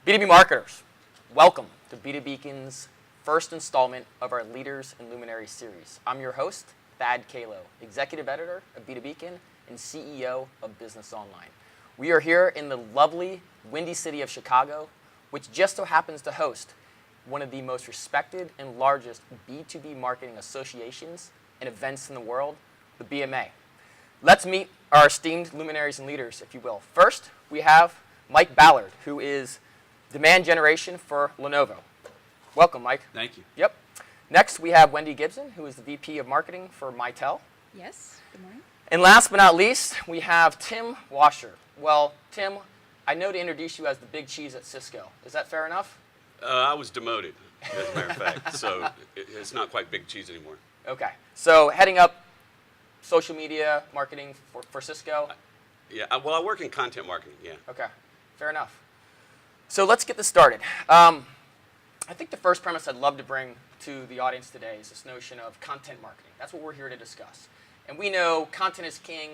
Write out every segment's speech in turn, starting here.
B2B marketers, welcome to B2 Beacon's first installment of our Leaders and Luminaries series. I'm your host, Thad Kalo, Executive Editor of B2 Beacon and CEO of Business Online. We are here in the lovely, windy city of Chicago, which just so happens to host one of the most respected and largest B2B marketing associations and events in the world, the BMA. Let's meet our esteemed luminaries and leaders, if you will. First, we have Mike Ballard, who is demand generation for Lenovo. Welcome, Mike. Thank you. Yep. Next, we have Wendy Gibson, who is the VP of Marketing for Mitel. Yes, good morning. And last but not least, we have Tim Washer. Well, Tim, I know to introduce you as the big cheese at Cisco. Is that fair enough? I was demoted, as a matter of fact, so it's not quite big cheese anymore. Okay. So heading up social media marketing for Cisco. Yeah, well, I work in content marketing, yeah. Okay. Fair enough. So let's get this started. I think the first premise I'd love to bring to the audience today is this notion of content marketing. That's what we're here to discuss. And we know content is king,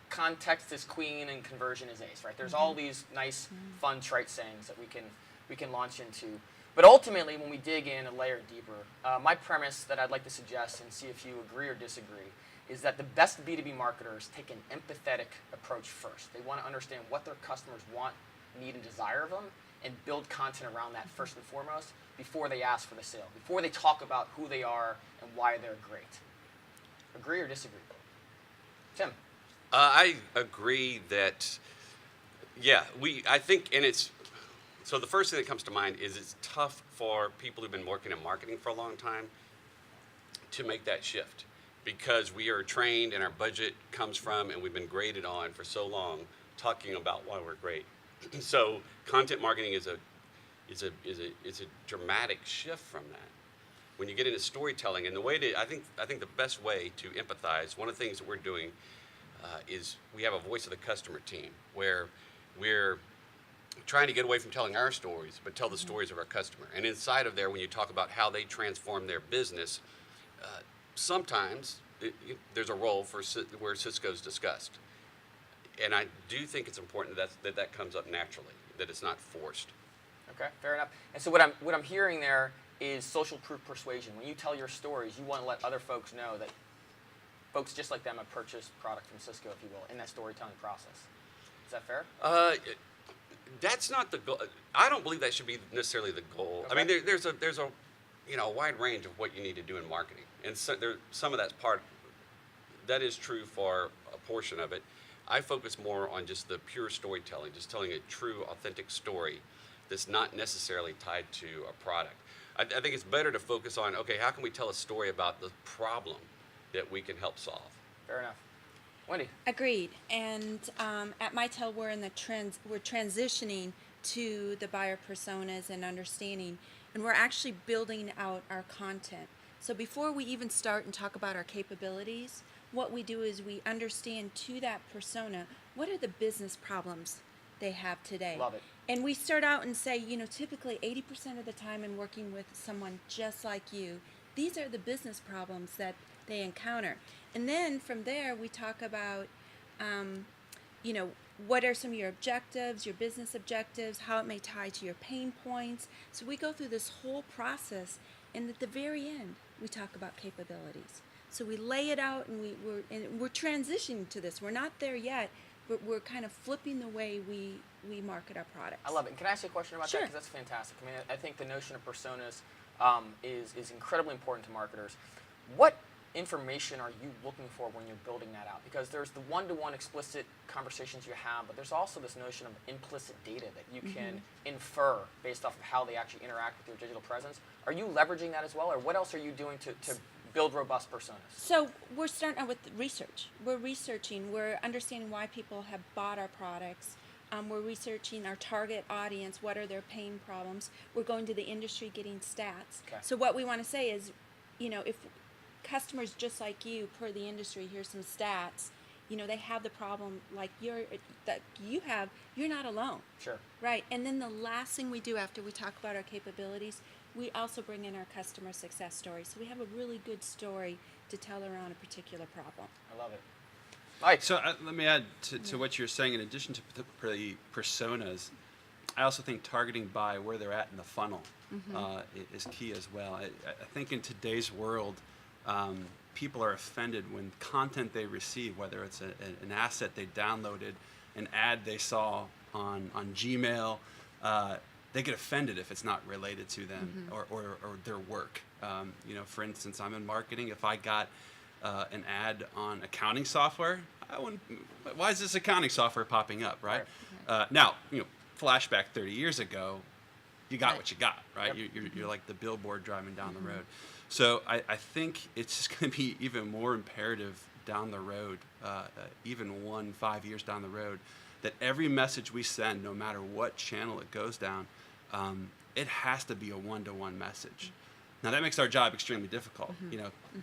context is queen, and conversion is ace, right? There's all these nice, fun, trite sayings that we can launch into. But ultimately, when we dig in a layer deeper, my premise that I'd like to suggest and see if you agree or disagree is that the best B2B marketers take an empathetic approach first. They want to understand what their customers want, need, and desire of them, and build content around that first and foremost before they ask for the sale, before they talk about who they are and why they're great. Agree or disagree? Tim? I agree that, yeah, I think, and it's, so the first thing that comes to mind is it's tough for people who've been working in marketing for a long time to make that shift because we are trained and our budget comes from and we've been graded on for so long talking about why we're great. So content marketing is a dramatic shift from that. When you get into storytelling, and the way to, I think the best way to empathize, one of the things that we're doing is we have a voice of the customer team where we're trying to get away from telling our stories, but tell the stories of our customer. And inside of there, when you talk about how they transform their business, sometimes there's a role for where Cisco's discussed. And I do think it's important that comes up naturally, that it's not forced. Okay, fair enough. And so what I'm hearing there is social proof persuasion. When you tell your stories, you want to let other folks know that folks just like them have purchased product from Cisco, if you will, in that storytelling process. Is that fair? That's not the goal. I don't believe that should be necessarily the goal. Okay. I mean, there's a wide range of what you need to do in marketing, and so some of that's that is true for a portion of it. I focus more on just the pure storytelling, just telling a true, authentic story that's not necessarily tied to a product. I think it's better to focus on, okay, how can we tell a story about the problem that we can help solve? Fair enough. Wendy? Agreed. And at Mitel, we're transitioning to the buyer personas and understanding, and we're actually building out our content. So before we even start and talk about our capabilities, what we do is we understand to that persona what are the business problems they have today. Love it. And we start out and say, typically 80% of the time in working with someone just like you, these are the business problems that they encounter. And then from there, we talk about, what are some of your objectives, your business objectives, how it may tie to your pain points. So we go through this whole process, and at the very end, we talk about capabilities. So we lay it out, and we're transitioning to this. We're not there yet, but we're kind of flipping the way we market our products. I love it. And can I ask you a question about Sure. that? Because that's fantastic. I mean, I think the notion of personas is incredibly important to marketers. What information are you looking for when you're building that out? Because there's the one-to-one explicit conversations you have, but there's also this notion of implicit data that you can infer based off of how they actually interact with your digital presence. Are you leveraging that as well, or what else are you doing to build robust personas? So we're starting out with research. We're researching. We're understanding why people have bought our products. We're researching our target audience. What are their pain problems? We're going to the industry, getting stats. Okay. So what we want to say is, if customers just like you, per the industry, here's some stats. They have the problem like that you have. You're not alone. Sure. Right. And then the last thing we do after we talk about our capabilities, we also bring in our customer success story. So we have a really good story to tell around a particular problem. I love it. Mike. So let me add to what you're saying. In addition to the personas, I also think targeting by where they're at in the funnel is key as well. I think in today's world, people are offended when content they receive, whether it's an asset they downloaded, an ad they saw on Gmail, they get offended if it's not related to them or their work. For instance, I'm in marketing. If I got an ad on accounting software, I wouldn't. Why is this accounting software popping up, right? Now, flashback 30 years ago, you got what you got, right? Yep. You're like the billboard driving down the road. So I think it's just going to be even more imperative down the road, even 5 years down the road, that every message we send, no matter what channel it goes down, it has to be a one-to-one message. Now that makes our job extremely difficult.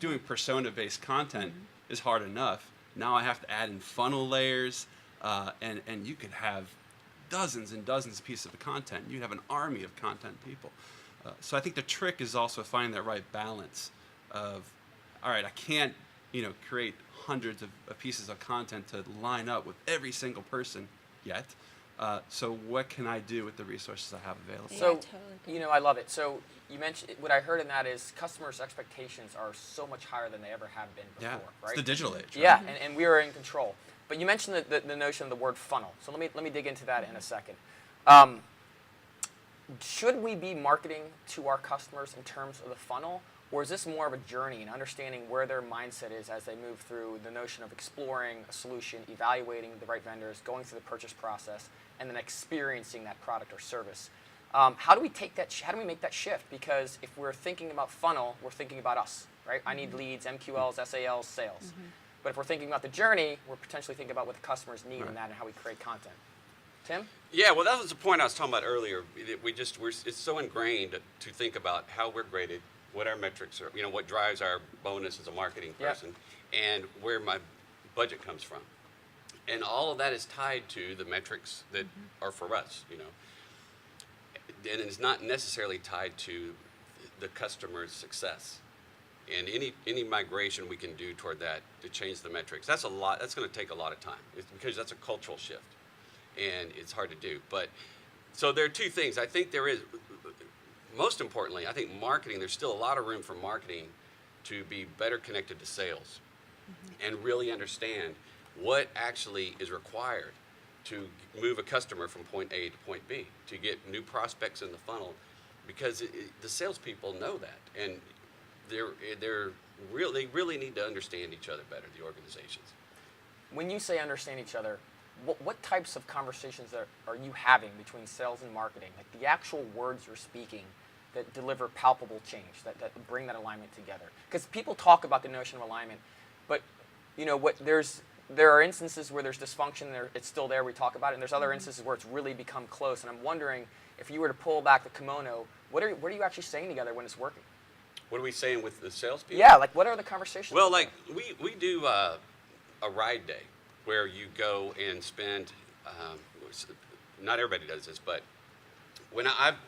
Doing persona-based content is hard enough. Now I have to add in funnel layers, and you could have dozens and dozens of pieces of content. You'd have an army of content people. So I think the trick is also finding that right balance of, all right, I can't, create hundreds of pieces of content to line up with every single person yet. So what can I do with the resources I have available? So, totally. I love it. So you mentioned, what I heard in that is customers' expectations are so much higher than they ever have been before, right? It's the digital age. Right? Yeah, and we are in control. But you mentioned the notion of the word funnel. So let me dig into that in a second. Should we be marketing to our customers in terms of the funnel, or is this more of a journey and understanding where their mindset is as they move through the notion of exploring a solution, evaluating the right vendors, going through the purchase process, and then experiencing that product or service? How do we take that? How do we make that shift? Because if we're thinking about funnel, we're thinking about us, right? I need leads, MQLs, SALs, sales. But if we're thinking about the journey, we're potentially thinking about what the customers need in that and how we create content. Tim? Yeah, well, that was the point I was talking about earlier. It's so ingrained to think about how we're graded, what our metrics are, what drives our bonus as a marketing person, and where my budget comes from. And all of that is tied to the metrics that are for us, And it's not necessarily tied to the customer's success. And any migration we can do toward that to change the metrics, that's going to take a lot of time. It's because that's a cultural shift, and it's hard to do. But so there are two things. I think there is, most importantly, I think marketing. There's still a lot of room for marketing to be better connected to sales, and really understand what actually is required to move a customer from point A to point B, to get new prospects in the funnel, because the salespeople know that, and they really need to understand each other better, the organizations. When you say understand each other, what types of conversations are you having between sales and marketing? Like the actual words you're speaking that deliver palpable change, that bring that alignment together. Because people talk about the notion of alignment, but there are instances where there's dysfunction, it's still there, we talk about it, and there's other instances where it's really become close. And I'm wondering, if you were to pull back the kimono, what are you actually saying together when it's working? What are we saying with the salespeople? Yeah, like what are the conversations? Well, like we do a ride day where you go and spend. Not everybody does this, but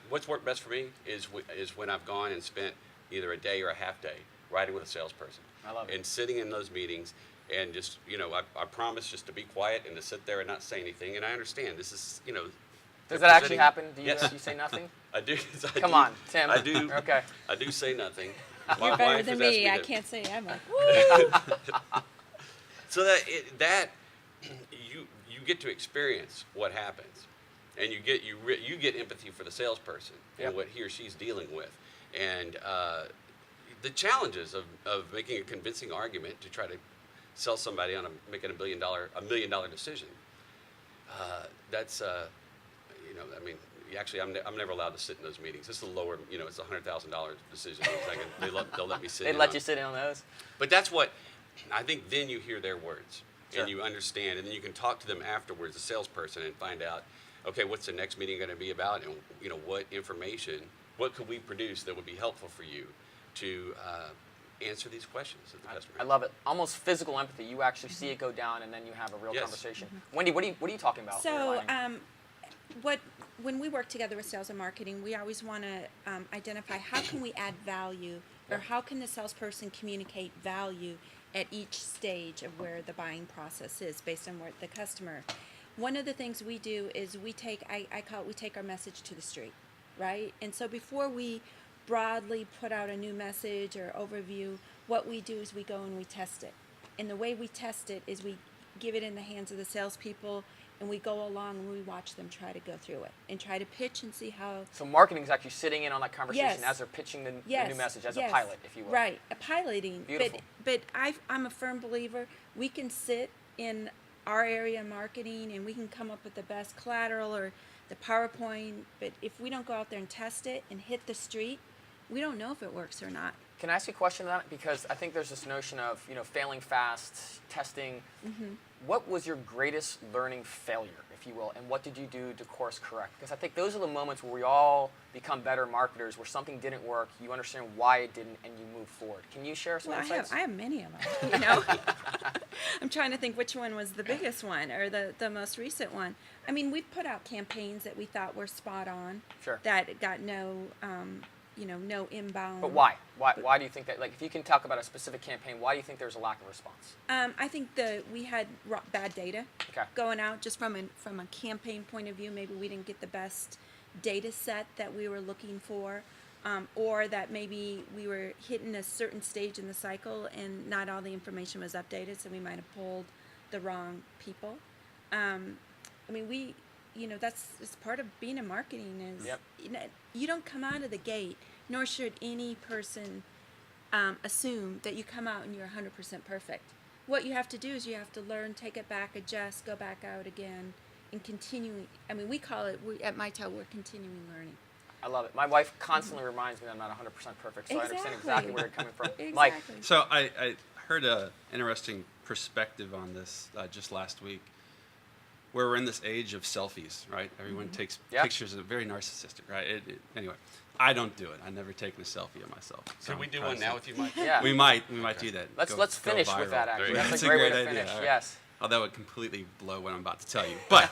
what's worked best for me is when I've gone and spent either a day or a half day riding with a salesperson. I love it. And sitting in those meetings and just I promise just to be quiet and to sit there and not say anything. And I understand this is Does that actually happen? Do you, Yes. You say nothing? I do. Come on, Tim. I do. Okay. I do say nothing. You're My better wife than has asked me. I to- can't say I'm like, woo! So you get to experience what happens, and you get empathy for the salesperson Yep. and what he or she's dealing with, and the challenges of making a convincing argument to try to sell somebody on making a $1 million decision. I mean, actually, I'm never allowed to sit in those meetings. This is a lower, it's a $100,000 decision. They'll let me sit. They let you sit in on those? But that's what I think. Then you hear their words Sure. and you understand, and then you can talk to them afterwards, the salesperson, and find out, okay, what's the next meeting going to be about, and what information, what could we produce that would be helpful for you to answer these questions that the customer. I love it. Almost physical empathy. You actually see it go down, and then you have a real Yes. conversation. Wendy, what are you talking about? when you're So, aligning? when we work together with sales and marketing, we always want to identify how can we add value, or how can the salesperson communicate value at each stage of where the buying process is based on where the customer. one of the things we do is we take, I call it, we take our message to the street, right? And so before we broadly put out a new message or overview, what we do is we go and we test it. And the way we test it is we give it in the hands of the salespeople, and we go along and we watch them try to go through it and try to pitch and see how. So marketing is actually sitting in on that conversation Yes. as they're pitching the Yes, new message, as yes. a pilot, if you will. Right, a piloting. Beautiful. But I'm a firm believer we can sit in our area of marketing and we can come up with the best collateral or the PowerPoint, but if we don't go out there and test it and hit the street, we don't know if it works or not. Can I ask you a question on that? Because I think there's this notion of, failing fast, testing. Mm-hmm. What was your greatest learning failure, if you will, and what did you do to course correct? Because I think those are the moments where we all become better marketers, where something didn't work, you understand why it didn't, and you move forward. Can you share some Well, insights? I have many of them, I'm trying to think which one was the biggest one or the most recent one. I mean, we've put out campaigns that we thought were spot on. Sure. That got no, no inbound. But why? Why do you think that? Like, if you can talk about a specific campaign, why do you think there's a lack of response? I think we had bad data Okay. going out just from a campaign point of view. Maybe we didn't get the best data set that we were looking for, or that maybe we were hitting a certain stage in the cycle and not all the information was updated, so we might have pulled the wrong people. I mean, that's part of being in marketing is Yep. You don't come out of the gate, nor should any person assume that you come out and you're 100% perfect. What you have to do is you have to learn, take it back, adjust, go back out again, and continue. I mean, we call it, at Mitel, we're continuing learning. I love it. My wife constantly reminds me that I'm not 100% perfect, so I understand exactly where you're coming from. Mike, Exactly. So I heard an interesting perspective on this just last week, where we're in this age of selfies, right? Everyone takes Yeah. pictures of very narcissistic, right? Anyway, I don't do it. I've never taken a selfie of myself. Could we do one now with you, Mike? yeah. We might do that. Let's Go finish with viral. that, actually. There you That's go. a great way to idea. finish. All right. Yes. Oh, that would completely blow what I'm about to tell you. But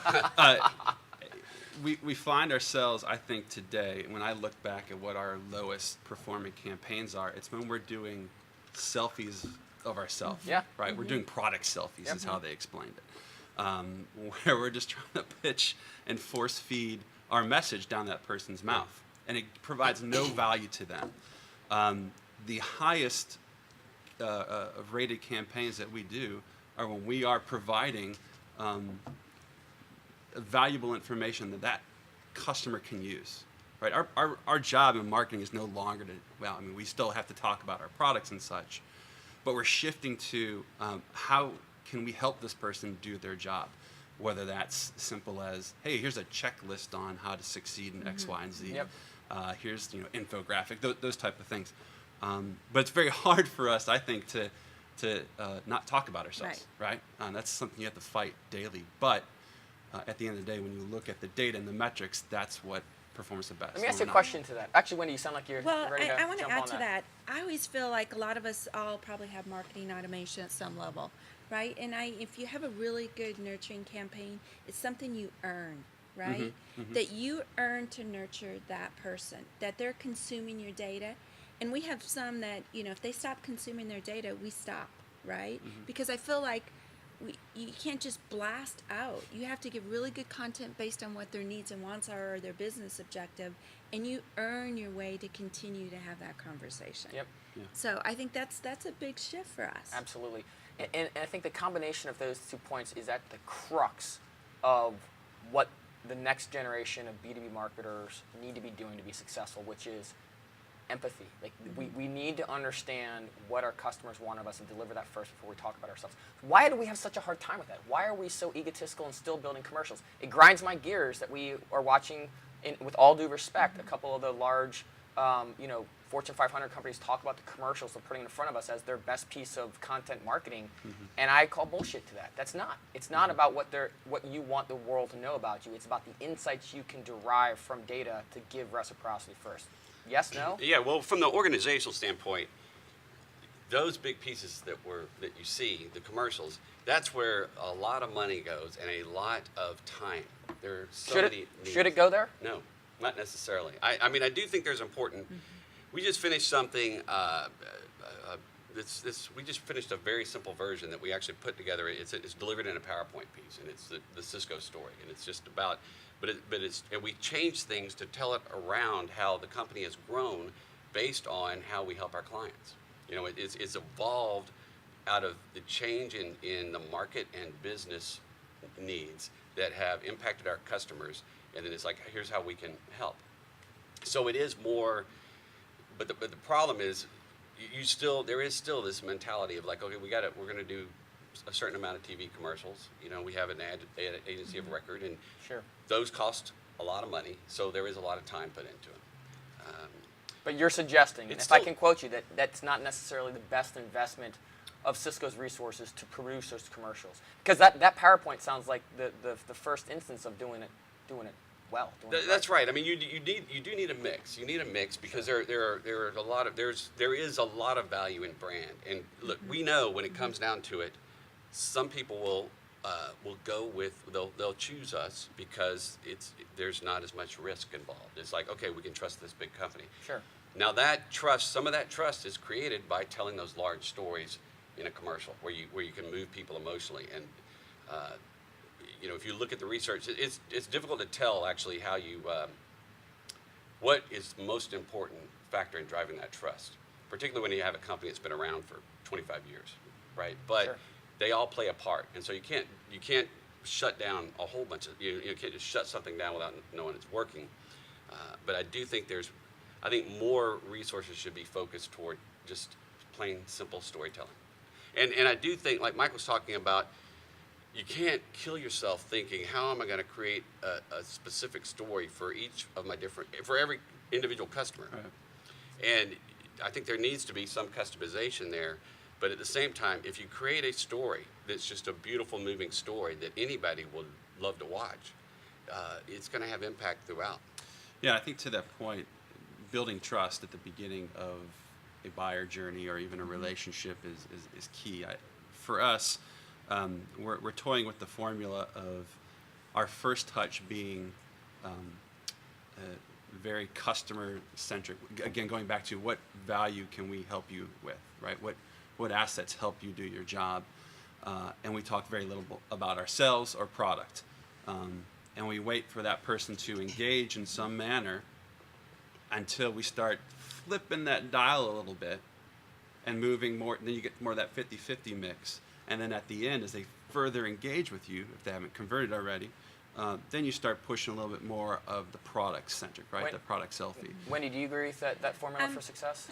we find ourselves, I think, today, when I look back at what our lowest performing campaigns are, it's when we're doing selfies of ourselves. Yeah. Right? We're doing product selfies, Yep. is how they explained it. Where we're just trying to pitch and force feed our message down that person's mouth. And it provides no value to them. The highest rated campaigns that we do are when we are providing valuable information that customer can use. Right? Our job in marketing is no longer we still have to talk about our products and such, but we're shifting to how can we help this person do their job? Whether that's simple as, hey, here's a checklist on how to succeed in X, Y, and Z. Yep. Here's infographic, those type of things. But it's very hard for us, I think, to not talk about ourselves, right? That's something you have to fight daily. But at the end of the day, when you look at the data and the metrics, that's what performs the best. Let me ask when you a we're not. question to that. Actually, Wendy, you sound like you're Well, ready to I want to jump add on to that. I always feel like a lot of us all probably have marketing automation at some level, right? And if you have a really good nurturing campaign, it's something you earn, right? That you earn to nurture that person, that they're consuming your data. And we have some that, if they stop consuming their data, we stop, right? Because I feel like you can't just blast out. You have to give really good content based on what their needs and wants are or their business objective, and you earn your way to continue to have that conversation. Yep. So I think that's a big shift for us. Absolutely. And I think the combination of those 2 points is at the crux of what the next generation of B2B marketers need to be doing to be successful, which is empathy. Like we need to understand what our customers want of us and deliver that first before we talk about ourselves. Why do we have such a hard time with that? Why are we so egotistical and still building commercials? It grinds my gears that we are watching, with all due respect, a couple of the large, Fortune 500 companies talk about the commercials they're putting in front of us as their best piece of content marketing, and I call bullshit to that. That's not. It's not about what you want the world to know about you. It's about the insights you can derive from data to give reciprocity first. Yes, no? Yeah, well, from the organizational standpoint, those big pieces that you see, the commercials, that's where a lot of money goes and a lot of time. There are so many needs. Should it go there? No, not necessarily. I mean, I do think there's important. We just finished something, we just finished a very simple version that we actually put together. It's delivered in a PowerPoint piece, and it's the Cisco story, and it's just about, and we changed things to tell it around how the company has grown based on how we help our clients. You know, it's evolved out of the change in the market and business needs that have impacted our customers, and then it's like, here's how we can help. So it is more, but the problem is, there is still this mentality of like, okay, we're going to do a certain amount of TV commercials. You know, we have an ad agency of record, and Sure. those cost a lot of money, so there is a lot of time put into it. But you're suggesting, and It's if I still- can quote you, that that's not necessarily the best investment of Cisco's resources to produce those commercials, because that PowerPoint sounds like the first instance of doing it well. That's right. I mean, you do need a mix. You need a mix because there is a lot of value in brand. And look, we know when it comes down to it, some people will go with they'll choose us because there's not as much risk involved. It's like, okay, we can trust this big company. Sure. Now some of that trust is created by telling those large stories in a commercial where you can move people emotionally. And you know, if you look at the research, it's difficult to tell actually how what is the most important factor in driving that trust, particularly when you have a company that's been around for 25 years, right? But Sure. they all play a part, and so you can't shut down a whole bunch of you can't just shut something down without knowing it's working. But I do think I think more resources should be focused toward just plain simple storytelling, and I do think, like Mike was talking about, you can't kill yourself thinking, how am I going to create a specific story for every individual customer? Right. And I think there needs to be some customization there. But at the same time, if you create a story that's just a beautiful, moving story that anybody will love to watch, it's going to have impact throughout. Yeah, I think to that point, building trust at the beginning of a buyer journey or even a relationship is key. For us, we're toying with the formula of our first touch being very customer centric. Again, going back to what value can we help you with, right? What assets help you do your job? And we talk very little about ourselves or product. And we wait for that person to engage in some manner until we start flipping that dial a little bit and moving more. Then you get more of that 50-50 mix. And then at the end, as they further engage with you, if they haven't converted already, then you start pushing a little bit more of the product centric, right? Wait. The product selfie. Wendy, do you agree with that formula for success?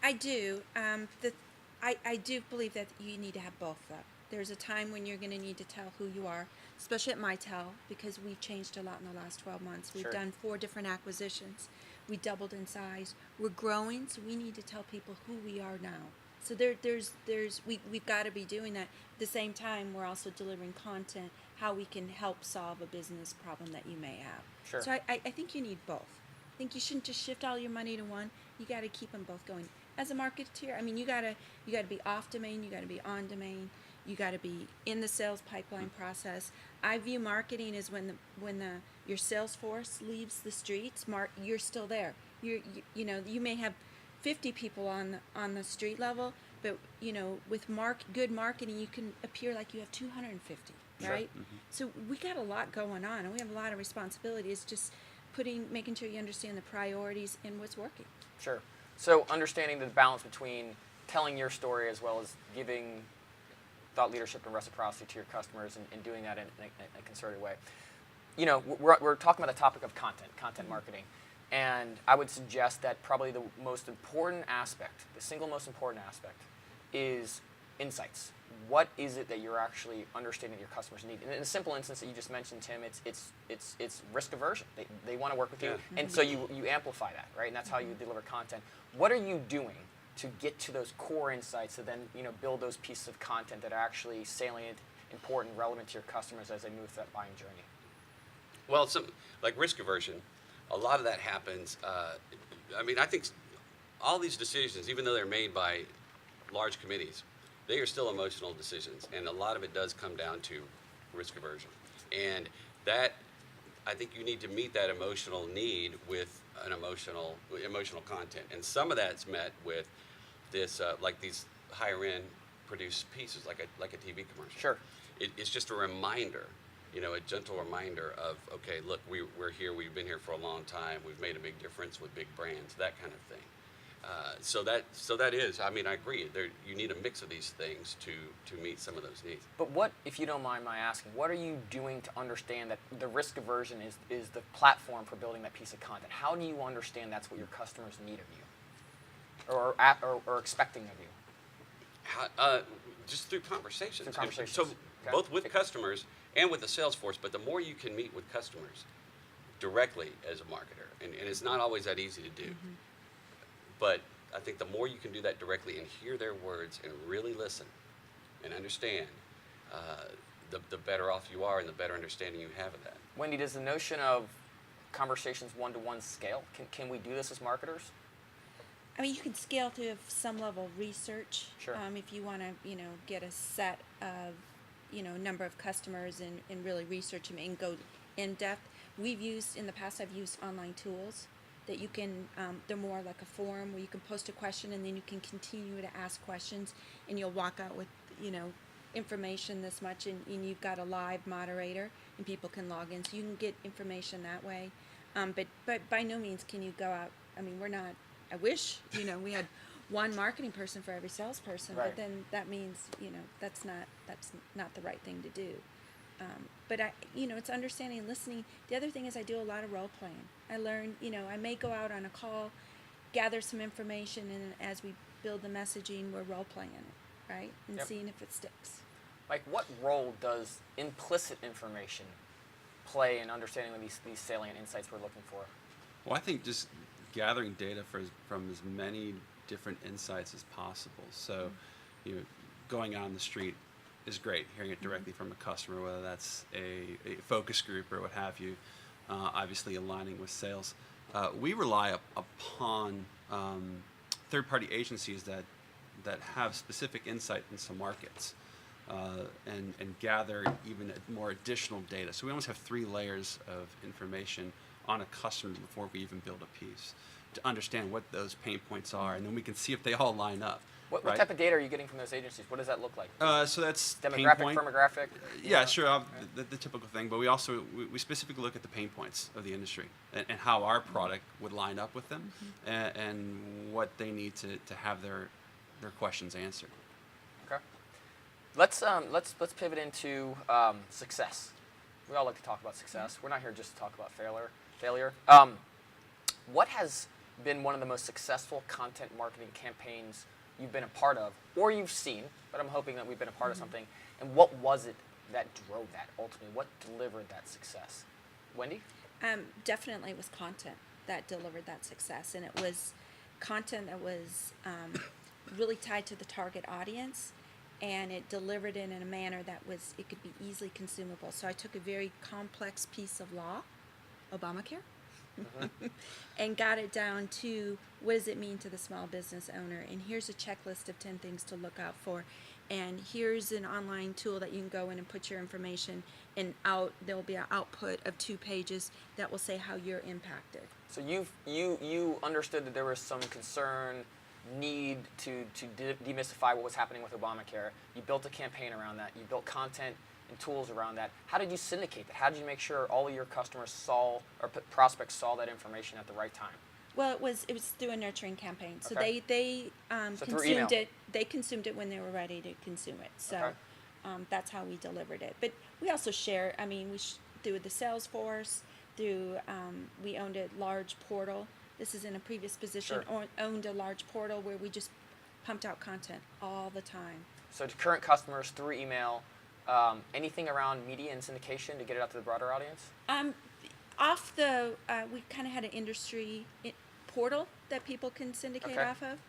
I do. I do believe that you need to have both, though. There's a time when you're going to need to tell who you are, especially at Mitel, because we've changed a lot in the last 12 months. We've Sure. done 4 different acquisitions. We doubled in size. We're growing, so we need to tell people who we are now. So we've got to be doing that. At the same time, we're also delivering content, how we can help solve a business problem that you may have. Sure. So I think you need both. I think you shouldn't just shift all your money to one. You got to keep them both going. As a marketeer, I mean, you got to be off domain, you got to be on domain, you got to be in the sales pipeline process. I view marketing as when your sales force leaves the streets, you're still there. You may have 50 people on the street level, but with good marketing, you can appear like you have 250, Sure. right? So we got a lot going on, and we have a lot of responsibility. It's just making sure you understand the priorities and what's working. Sure. So understanding the balance between telling your story as well as giving thought leadership and reciprocity to your customers and doing that in a concerted way. We're talking about the topic of content marketing. And I would suggest that probably the most important aspect, the single most important aspect, is insights. What is it that you're actually understanding your customers need? And in the simple instance that you just mentioned, Tim, it's risk aversion. They want to work with you, and so you amplify that, right? And that's how you deliver content. What are you doing to get to those core insights to then build those pieces of content that are actually salient, important, relevant to your customers as they move through that buying journey? Well, like risk aversion, a lot of that happens. I think all these decisions, even though they're made by large committees, they are still emotional decisions, and a lot of it does come down to risk aversion. And that, I think you need to meet that emotional need with an emotional content. And some of that's met with this, like these higher end produced pieces like a TV commercial. Sure. It's just a reminder, a gentle reminder of, okay, look, we're here, we've been here for a long time, we've made a big difference with big brands, that kind of thing. So that is, I mean, I agree. You need a mix of these things to meet some of those needs. But what, if you don't mind my asking, what are you doing to understand that the risk aversion is the platform for building that piece of content? How do you understand that's what your customers need of you, or expecting of you? Just through conversations. Through conversations. So Okay. both with customers and with the sales force, but the more you can meet with customers directly as a marketer, and it's not always that easy to do, but I think the more you can do that directly and hear their words and really listen and understand, the better off you are and the better understanding you have of that. Wendy, does the notion of conversations one-to-one scale? Can we do this as marketers? I mean, you can scale to some level of research. Sure. If you want to, get a set of, number of customers and really research them and go in depth. In the past, I've used online tools that you can, they're more like a forum where you can post a question and then you can continue to ask questions and you'll walk out with, information this much and you've got a live moderator and people can log in so you can get information that way. But by no means can you go out, I mean, I wish, we had one marketing person for every salesperson, Right. but then that means, that's not the right thing to do. But it's understanding and listening. The other thing is I do a lot of role playing. I learn, I may go out on a call, gather some information, and as we build the messaging, we're role playing it, right? And Yep. seeing if it sticks. Like, what role does implicit information play in understanding these salient insights we're looking for? Well, I think just gathering data from as many different insights as possible. So, going out on the street is great, hearing it directly from a customer, whether that's a focus group or what have you, obviously aligning with sales. We rely upon third-party agencies that have specific insight in some markets and gather even more additional data. So we almost have 3 layers of information on a customer before we even build a piece to understand what those pain points are, and then we can see if they all line up. What right? type of data are you getting from those agencies? What does that look like? So that's pain Demographic, point. firmographic? Yeah, sure, the typical thing. But we also we specifically look at the pain points of the industry and how our product would line up with them, and what they need to have their questions answered. Okay. Let's pivot into success. We all like to talk about success. We're not here just to talk about failure. What has been one of the most successful content marketing campaigns you've been a part of, or you've seen, but I'm hoping that we've been a part of something, and what was it that drove that ultimately? What delivered that success? Wendy? Definitely it was content that delivered that success, and it was content that was really tied to the target audience, and it delivered it in a manner that it could be easily consumable. So I took a very complex piece of law, Obamacare, and got it down to what does it mean to the small business owner, and here's a checklist of 10 things to look out for, and here's an online tool that you can go in and put your information, and there will be an output of 2 pages that will say how you're impacted. So you understood that there was some concern, need to demystify what was happening with Obamacare. You built a campaign around that. You built content and tools around that. How did you syndicate that? How did you make sure all of your customers saw, or prospects saw, that information at the right time? Well, it was through a nurturing campaign. So Okay. they So through email. consumed it. They consumed it when they were ready to consume it. So Okay. that's how we delivered it. But we also share. I mean, through the Salesforce, through we owned a large portal. This is in a previous position. Sure. Owned a large portal where we just pumped out content all the time. So to current customers through email, anything around media and syndication to get it out to the broader audience? We kind of had an industry portal that people can syndicate Okay. off of.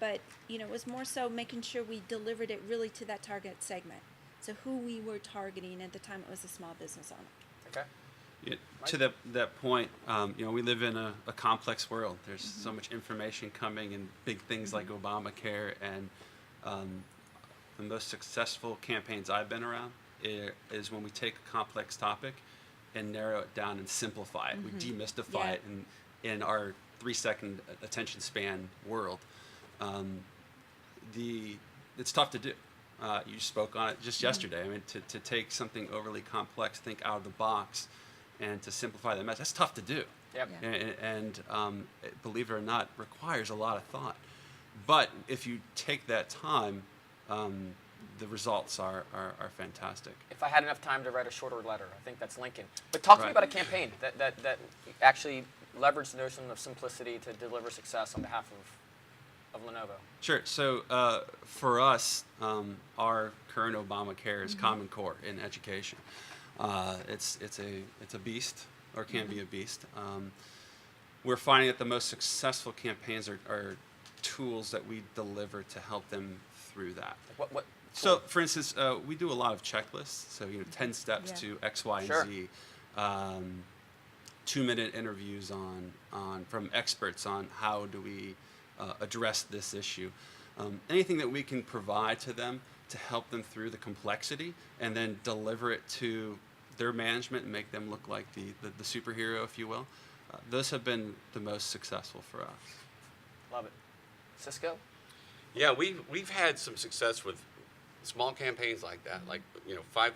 But, it was more so making sure we delivered it really to that target segment. So who we were targeting at the time, it was a small business owner. Okay. Yeah, to that point, we live in a complex world. There's so much information coming, and big things like Obamacare, and the most successful campaigns I've been around is when we take a complex topic and narrow it down and simplify it. We demystify it in our 3-second attention span world. it's tough to do. You spoke on it just yesterday. I mean, to take something overly complex, think out of the box, and to simplify the message, that's tough to do. Yep. Yeah. And believe it or not, requires a lot of thought. But if you take that time, the results are fantastic. If I had enough time to write a shorter letter, I think that's Lincoln. But talk to me Right. about a campaign that actually leveraged the notion of simplicity to deliver success on behalf of Lenovo. Sure. So for us, our current Obamacare is Common Core in education. It's a beast, or can be a beast. We're finding that the most successful campaigns are tools that we deliver to help them through that. What So, for instance, we do a lot of checklists. So, 10 steps Yeah. to X, Y, and Sure. Z. 2-minute interviews on from experts on how do we address this issue. Anything that we can provide to them to help them through the complexity, and then deliver it to their management and make them look like the superhero, if you will. Those have been the most successful for us. Love it. Cisco? Yeah, we've had some success with small campaigns like that, like five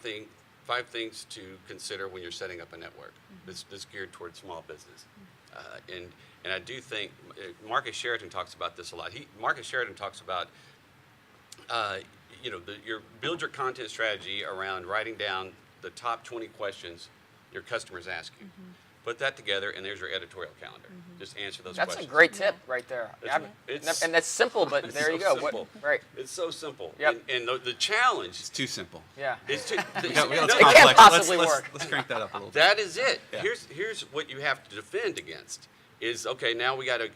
things to consider when you're setting up a network. This geared towards small business, and I do think Marcus Sheridan talks about this a lot. Marcus Sheridan talks about build your content strategy around writing down the top 20 questions your customers ask you. Put that together, and there's your editorial calendar. Just answer those That's questions. a great tip right there. And that's simple, but It's there you so go. simple. Right. It's so simple. Yep. And the challenge It's too simple. Yeah. is to We got It it's can't complex. possibly let's, work. Let's crank that up a little bit. that is it. Yeah. Here's what you have to defend against. Is okay. Now we got to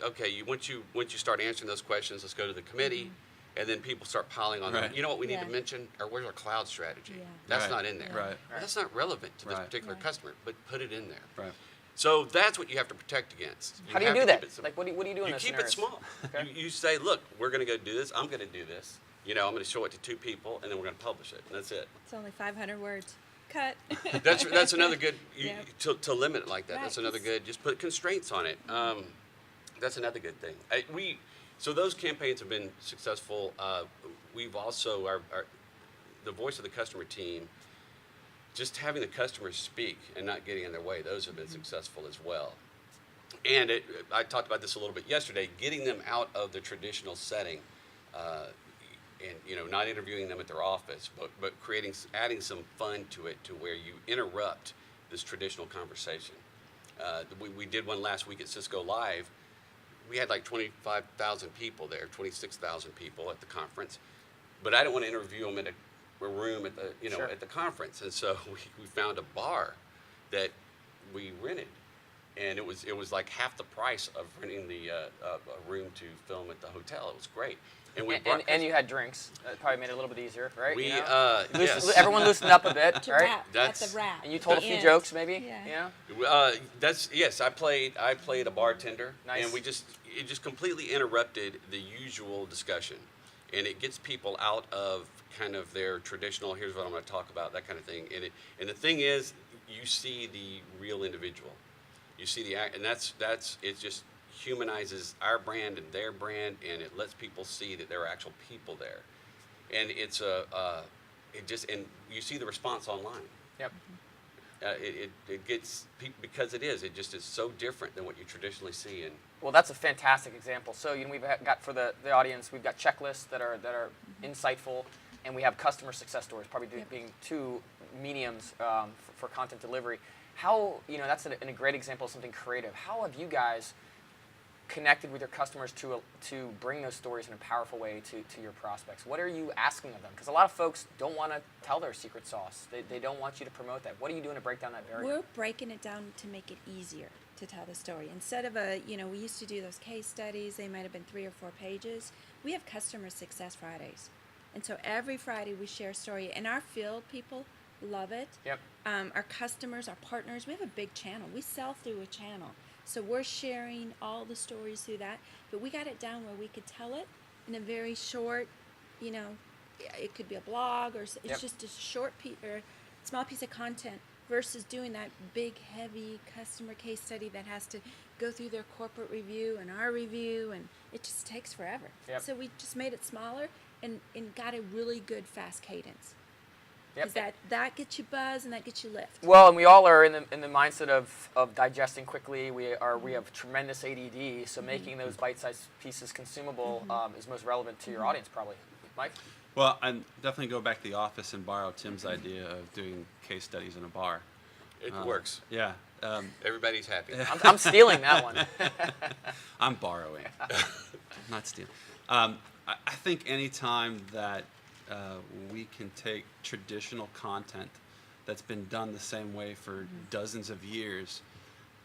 once you start answering those questions, let's go to the committee, and then people start piling on. Right. You know what we need to Yeah. mention? Or where's our cloud strategy? Yeah. That's Right. not in there. Right. Well, that's not relevant to this Right. particular Right. customer, but put it in there. Right. So that's what you have to protect against. How do you have do to that? keep it simple. Like, what do you do in You those keep scenarios? it small. Okay. You say, look, we're going to go do this. I'm going to do this. I'm going to show it to 2 people, and then we're going to publish it. And that's it. It's only 500 words. Cut. That's another good Yeah. to limit it like that. Right. That's another good. Just put constraints on it. That's another good thing. So those campaigns have been successful. We've also the voice of the customer team. Just having the customers speak and not getting in their way. Those have been successful as well. And I talked about this a little bit yesterday. Getting them out of the traditional setting, and not interviewing them at their office, but adding some fun to it, to where you interrupt this traditional conversation. We did one last week at Cisco Live. We had like 25,000 people there, 26,000 people at the conference, but I didn't want to interview them in a room at the Sure. at the conference, and so we found a bar that we rented, and it was like half the price of renting a room to film at the hotel. It was great, and And you had drinks. That probably made it a little bit easier, right? we Loosened- yes. Everyone loosened up a bit, To right? wrap. At That's- the wrap. And you told a the few end. jokes, maybe. Yeah. That's yes. I played a bartender, Nice. and it just completely interrupted the usual discussion, and it gets people out of kind of their traditional. Here's what I'm going to talk about, that kind of thing. And the thing is, you see the real individual, you see the act, and that's it. Just humanizes our brand and their brand, and it lets people see that there are actual people there, and it's and you see the response online. Yep. It gets people, because it just is so different than what you traditionally see. And Well, that's a fantastic example. So we've got for the audience, we've got checklists that are insightful, and we have customer success stories, probably being two mediums for content delivery. How that's a great example of something creative. How have you guys connected with your customers to bring those stories in a powerful way to your prospects? What are you asking of them? Because a lot of folks don't want to tell their secret sauce. They don't want you to promote that. What are you doing to break down that barrier? We're breaking it down to make it easier to tell the story. Instead of we used to do those case studies, they might have been 3 or 4 pages. We have Customer Success Fridays. And so every Friday we share a story, and our field people love it. Yep. Our customers, our partners, we have a big channel. We sell through a channel. So we're sharing all the stories through that, but we got it down where we could tell it in a very short, it could be a blog, or it's Yep. just a short piece or small piece of content versus doing that big, heavy customer case study that has to go through their corporate review and our review, and it just takes forever. Yep. So we just made it smaller, and got a really good fast cadence. Yep. Because that gets you buzz and that gets you lift. Well, and we all are in the mindset of digesting quickly. We have tremendous ADD, so making those bite-sized pieces consumable is most relevant to your audience, probably. Mike? Well, and definitely go back to the office and borrow Tim's idea of doing case studies in a bar. It works. Yeah. Everybody's happy. I'm stealing that one. I'm borrowing, not stealing. I think anytime that we can take traditional content that's been done the same way for dozens of years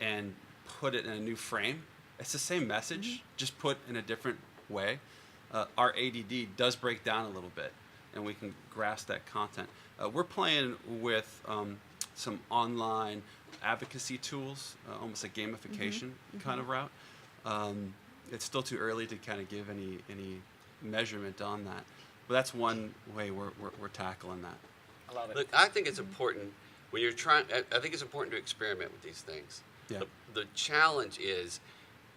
and put it in a new frame, it's the same message, just put in a different way. Our ADD does break down a little bit, and we can grasp that content. We're playing with some online advocacy tools, almost a gamification kind of route. It's still too early to kind of give any measurement on that, but that's one way we're tackling that. I love it. Look, I think it's important when you're trying. I think it's important to experiment with these things. Yeah. The challenge is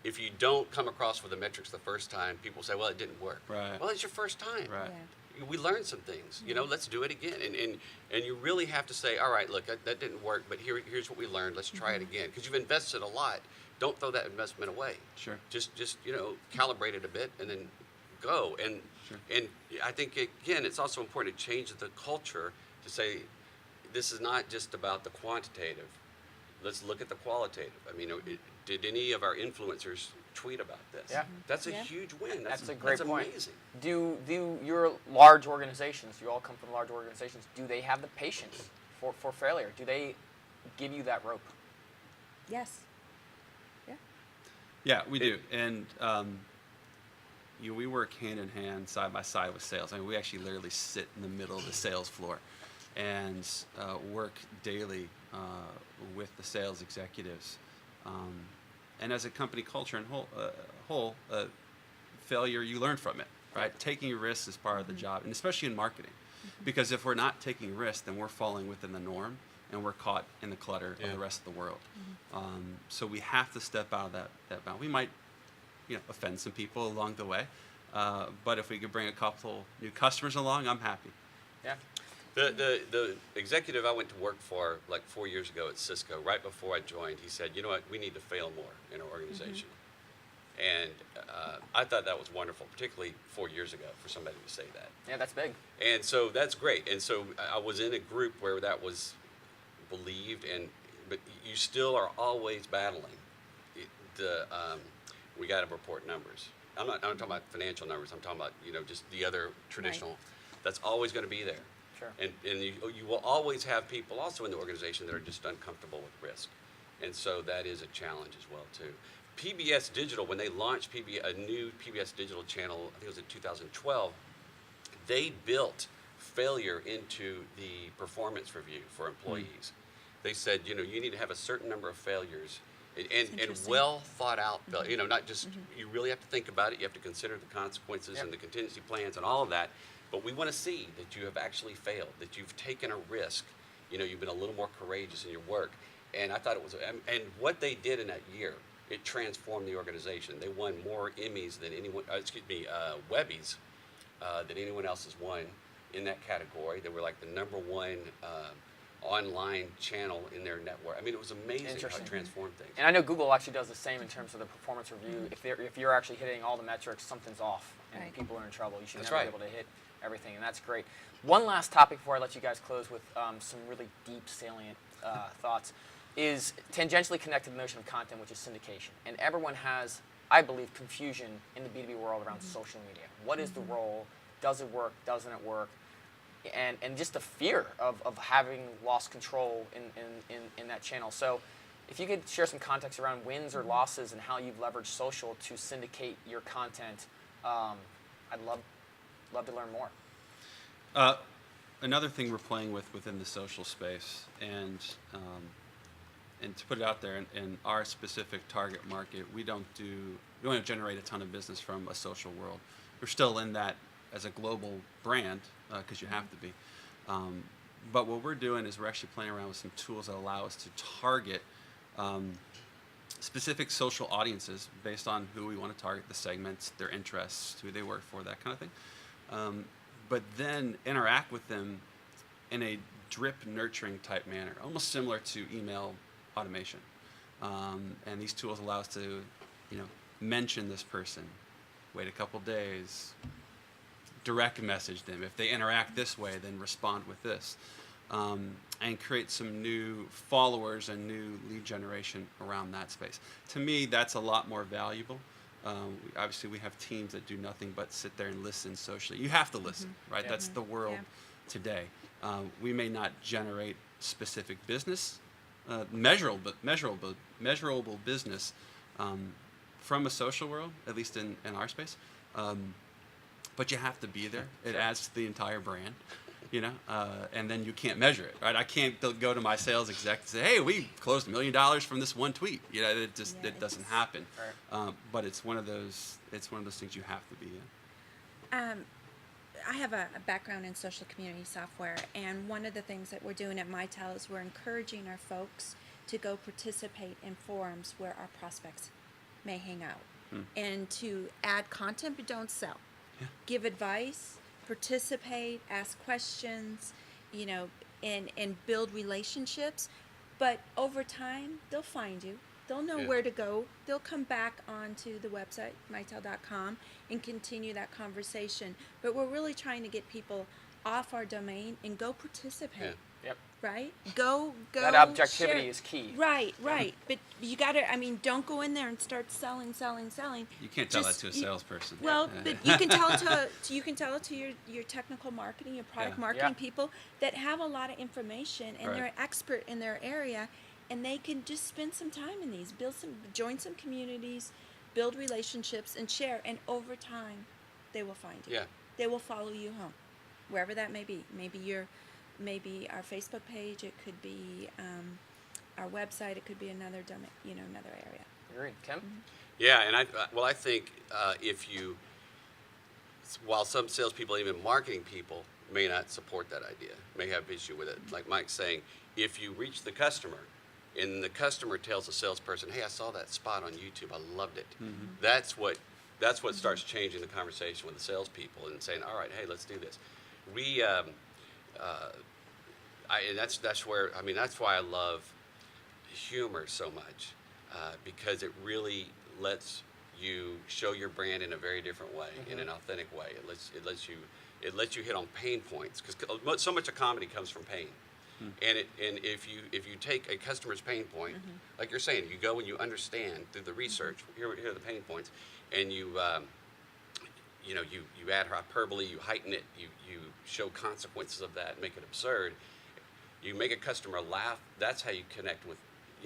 if you don't come across with the metrics the first time, people say, "Well, it didn't work." Right. Well, it's your first time. Right. We learned some things. You know, let's do it again. And you really have to say, "All right, look, that didn't work, but here's what we learned. Let's try it again." Because you've invested a lot. Don't throw that investment away. Sure. Just calibrate it a bit and then go. And Sure. and I think again, it's also important to change the culture to say, this is not just about the quantitative. Let's look at the qualitative. I mean, did any of our influencers tweet about this? Yeah. That's a Yeah. huge win. That's a great that's point. amazing. Do your large organizations, you all come from large organizations, do they have the patience for failure? Do they give you that rope? Yes. Yeah. Yeah, we do, and we work hand in hand, side by side with sales. I mean, we actually literally sit in the middle of the sales floor, and work daily with the sales executives. And as a company culture and whole, failure, you learn from it, right? Taking risks is part of the job, and especially in marketing, because if we're not taking risks, then we're falling within the norm, and we're caught in the clutter of the rest of the world. So we have to step out of that bound. We might, offend some people along the way, but if we could bring a couple new customers along, I'm happy. Yeah. The executive I went to work for like 4 years ago at Cisco, right before I joined, he said, "You know what? We need to fail more in our organization." And I thought that was wonderful, particularly 4 years ago, for somebody to say that. Yeah, that's big. And so that's great. And so I was in a group where that was believed, but you still are always battling. We got to report numbers. I'm not talking about financial numbers. I'm talking about just the other traditional. That's always going to be there. Sure. And you will always have people also in the organization that are just uncomfortable with risk, and so that is a challenge as well too. PBS Digital, when they launched a new PBS Digital channel, I think it was in 2012, they built failure into the performance review for employees. They said, you need to have a certain number of failures, and interesting. well thought out failure. Not just you really have to think about it. You have to consider the consequences and the contingency plans and all of that. But we want to see that you have actually failed, that you've taken a risk. You've been a little more courageous in your work. And I thought it was, and what they did in that year, it transformed the organization. They won more Emmys than anyone, Webbies, than anyone else has won in that category. They were like the #1 online channel in their network. I mean, it was amazing how Interesting. it transformed things. And I know Google actually does the same in terms of the performance review. If you're actually hitting all the metrics, something's off, and Right. people are in trouble. You should That's never right. be able to hit everything, and that's great. One last topic before I let you guys close with some really deep, salient thoughts is tangentially connected to the notion of content, which is syndication. And everyone has, I believe, confusion in the B2B world around social media. What is the role? Does it work? Doesn't it work? And just the fear of having lost control in that channel. So if you could share some context around wins or losses and how you've leveraged social to syndicate your content, I'd love to learn more. Another thing we're playing with within the social space, and to put it out there, in our specific target market, we don't generate a ton of business from a social world. We're still in that as a global brand, because you have to be. But what we're doing is we're actually playing around with some tools that allow us to target specific social audiences based on who we want to target, the segments, their interests, who they work for, that kind of thing. but then interact with them in a drip nurturing type manner, almost similar to email automation. And these tools allow us to, mention this person, wait a couple days, direct message them. If they interact this way, then respond with this. And create some new followers and new lead generation around that space. To me, that's a lot more valuable. Obviously, we have teams that do nothing but sit there and listen socially. You have to listen, right? Yeah. That's the world today. We may not generate specific business, measurable business from a social world, at least in our space. But you have to be there. It adds to the entire brand, and then you can't measure it, right? I can't go to my sales exec and say, hey, we closed $1 million from this one tweet. It doesn't happen. Right. But it's one of those things you have to be in. I have a background in social community software, and one of the things that we're doing at Mitel is we're encouraging our folks to go participate in forums where our prospects may hang out, and to add content but don't sell. Yeah. Give advice, participate, ask questions, and build relationships. But over time, they'll find you. They'll know where to go. They'll come back onto the website, mitel.com, and continue that conversation. But we're really trying to get people off our domain and go participate. Yeah. Yep. Right? Go. That objectivity share. is key. Right. But you got to, don't go in there and start selling. You can't tell that to a salesperson. Well, but you can tell it to your technical marketing, your product marketing people that have a lot of information and they're expert in their area, and they can just spend some time in these, join some communities, build relationships, and share. And over time, they will find you. Yeah. They will follow you home, wherever that may be. Maybe our Facebook page. It could be our website. It could be another domain, another area. Agreed. Tim? Yeah, and I think while some salespeople, even marketing people, may not support that idea, may have issue with it. Like Mike's saying, if you reach the customer, and the customer tells the salesperson, "Hey, I saw that spot on YouTube. I loved it." That's what starts changing the conversation with the salespeople and saying, "All right, hey, let's do this." And that's why I love humor so much, because it really lets you show your brand in a very different way, in an authentic way. It lets you hit on pain points, because so much of comedy comes from pain. And if you take a customer's pain point, like you're saying, you go and you understand through the research, here are the pain points, and you add hyperbole, you heighten it, you show consequences of that, make it absurd. You make a customer laugh. That's how you connect with.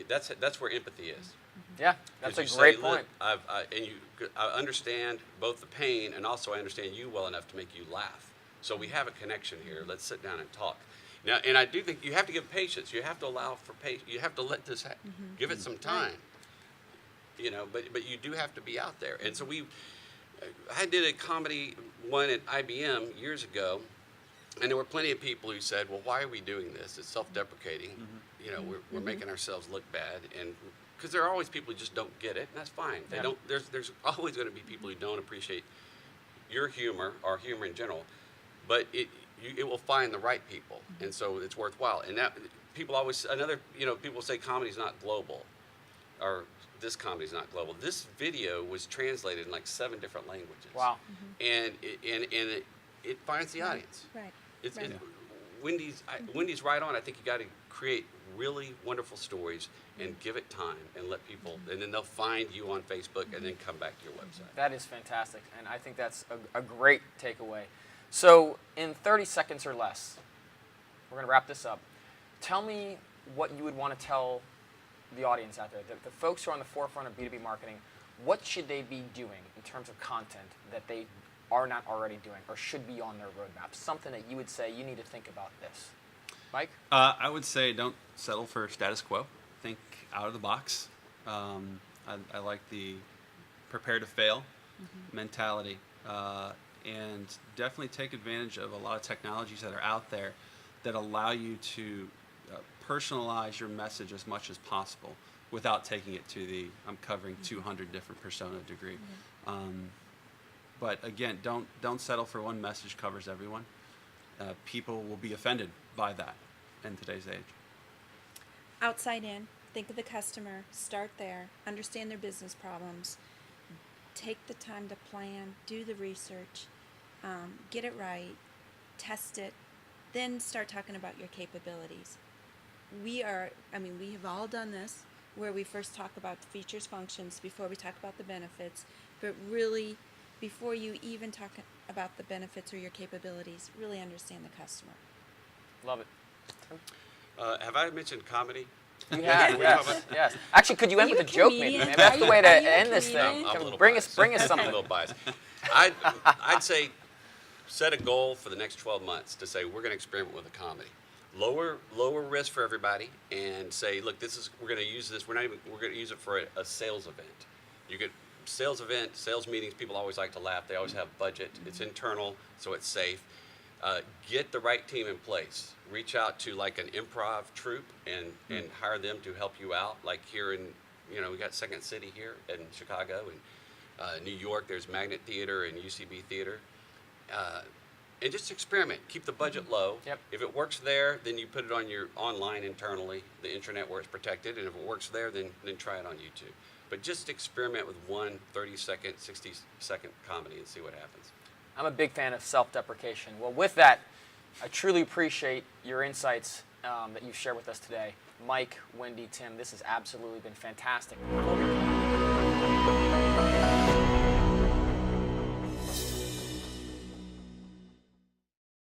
That's where empathy is. Yeah, that's a 'Cause you great say, point. "Look, I understand both the pain, and also I understand you well enough to make you laugh. So we have a connection here. Let's sit down and talk." Now, and I do think you have to give patience. You have to allow for patience. You have to let this give it some time. But you do have to be out there. And so I did a comedy one at IBM years ago, and there were plenty of people who said, "Well, why are we doing this? It's self-deprecating. We're making ourselves look bad." And because there are always people who just don't get it, and that's fine. They don't. There's always going to be people who don't appreciate your humor or humor in general, but it will find the right people, and so it's worthwhile. And that people always people say comedy's not global, or this comedy's not global. This video was translated in like 7 different languages. Wow. And it finds the audience. Right. Wendy's right on. I think you got to create really wonderful stories and give it time and let people, and then they'll find you on Facebook and then come back to your website. That is fantastic, and I think that's a great takeaway. So, in 30 seconds or less, we're going to wrap this up. Tell me what you would want to tell the audience out there, the folks who are on the forefront of B2B marketing. What should they be doing in terms of content that they are not already doing or should be on their roadmap? Something that you would say, you need to think about this. Mike? I would say don't settle for status quo. Think out of the box. I like the prepare to fail mentality. And definitely take advantage of a lot of technologies that are out there that allow you to personalize your message as much as possible without taking it to I'm covering 200 different persona degree. But again, don't settle for one message covers everyone. People will be offended by that in today's age. Outside in, think of the customer, start there, understand their business problems, take the time to plan, do the research, get it right, test it, then start talking about your capabilities. We have all done this, where we first talk about the features, functions, before we talk about the benefits, but really, before you even talk about the benefits or your capabilities, really understand the customer. Love it. Have I mentioned comedy? You have, We're yes, talking about- yes. Actually, could you Are end you with a a joke maybe? comedian? Maybe that's Are the you- way to are you a end this comedian? thing. I'm a Come little bring biased. us I'm a something. little biased. I'd say set a goal for the next 12 months to say we're going to experiment with a comedy. Lower risk for everybody, and say, look, we're going to use this. We're going to use it for a sales event. You get sales meetings. People always like to laugh. They always have budget. It's internal, so it's safe. Get the right team in place. Reach out to like an improv troupe and hire them to help you out. Like here in, we got Second City here in Chicago, and New York, there's Magnet Theater and UCB Theater. And just experiment. Keep the budget low. Yep. If it works there, then you put it on your online internally, the intranet where it's protected. And if it works there, then try it on YouTube. But just experiment with one 30-second, 60-second comedy and see what happens. I'm a big fan of self-deprecation. Well, with that, I truly appreciate your insights that you've shared with us today. Mike, Wendy, Tim, this has absolutely been fantastic.